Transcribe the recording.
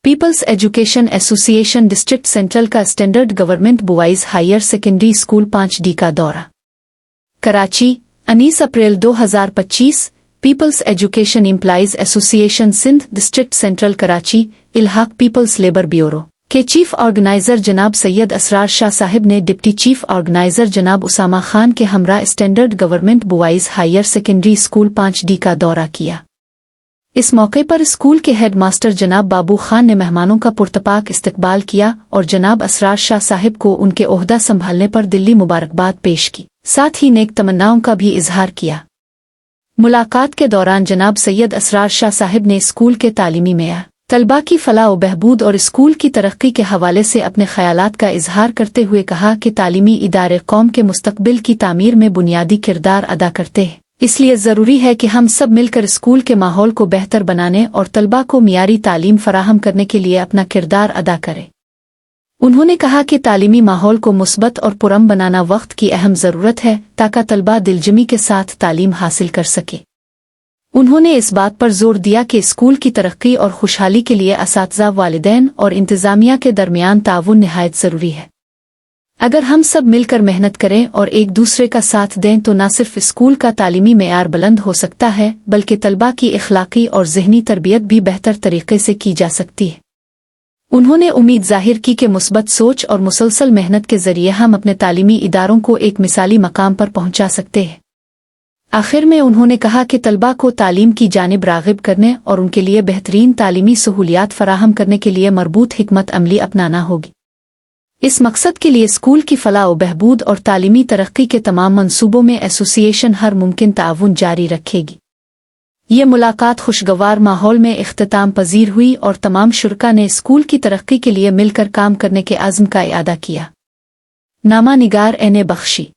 Peoples education association district central का standard government boys higher secondary school 5D का दौरा। कराची 19 अप्रैल 2025। Peoples education employees association Sindh district central Karachi इल्हाक peoples labour bureau के chief organiser जनाब सैयद असरार शाह साहिब ने डिप्टी चीफ ऑर्गेनाइजर जनाब उसामा खान के हमरा standard government boys higher secondary school 5D का दौरा किया। इस मौके पर स्कूल के हेड मास्टर जनाब बाबू खान ने मेहमानों का पुरतपाक इस्तकबाल किया और जनाब असरार शाह साहिब को उनके ओहदा संभालने पर दिली मुबारकबाद पेश की, साथ ही नेक तमन्नाओं का भी इजहार किया। मुलाकात के दौरान जनाब सैयद असरार शाह साहिब ने स्कूल के तालीमी मेयार, तलबा की फलाह व बहबूद और स्कूल की तरक्की के हवाले से अपने ख्यालात का इजहार करते हुए कहा कि तालीमी इदारे कौम के मुस्तकबिल की तामीर में बुनियादी किरदार अदा करते हैं, इसलिए ज़रूरी है कि हम सब मिलकर स्कूल के माहौल को बेहतर बनाने और तलबा को मियारी तालीम फराहम करने के लिए अपना किरदार अदा करें। उन्होंने कहा कि तालीमी माहौल को मुस्बत और पुरम बनाना वक्त की अहम ज़रूरत है ताकि तलबा दिलजमी के साथ तालीम हासिल कर सके। उन्होंने इस बात पर जोर दिया कि स्कूल की तरक्की और खुशहाली के लिए असातिज़ा, वालिदैन और इंतज़ामिया के दरमियान ताउन निहायत ज़रूरी है। अगर हम सब मिलकर मेहनत करें और एक दूसरे का साथ दें तो न सिर्फ स्कूल का तालीमी मेयार बुलंद हो सकता है बल्कि तलबा की इखलाकी और ज़हनी तरबियत भी बेहतर तरीके से की जा सकती है। उन्होंने उम्मीद जाहिर की कि मुस्बत सोच और मुसलसल मेहनत के ज़रिए हम अपने तालीमी इदारों को एक मिसाली मकाम पर पहुंचा सकते हैं। आखिर में उन्होंने कहा कि तलबा को तालीम की जानिब राग़िब करने और उनके लिए बेहतरीन तालीमी सहूलियात फराहम करने के लिए मरबूत हिकमत अमली अपनाना होगी। इस मकसद के लिए स्कूल की फलाह व बहबूद और तालीमी तरक्की के तमाम मंसूबों में एसोसिएशन हर मुमकिन ताउन जारी रखेगी। ये मुलाकात खुशगवार माहौल में इख्तिताम पजीर हुई और तमाम शुरका ने स्कूल की तरक्की के लिए मिलकर काम करने के अज़्म का इरादा किया। नामा निगार एन बख्शी।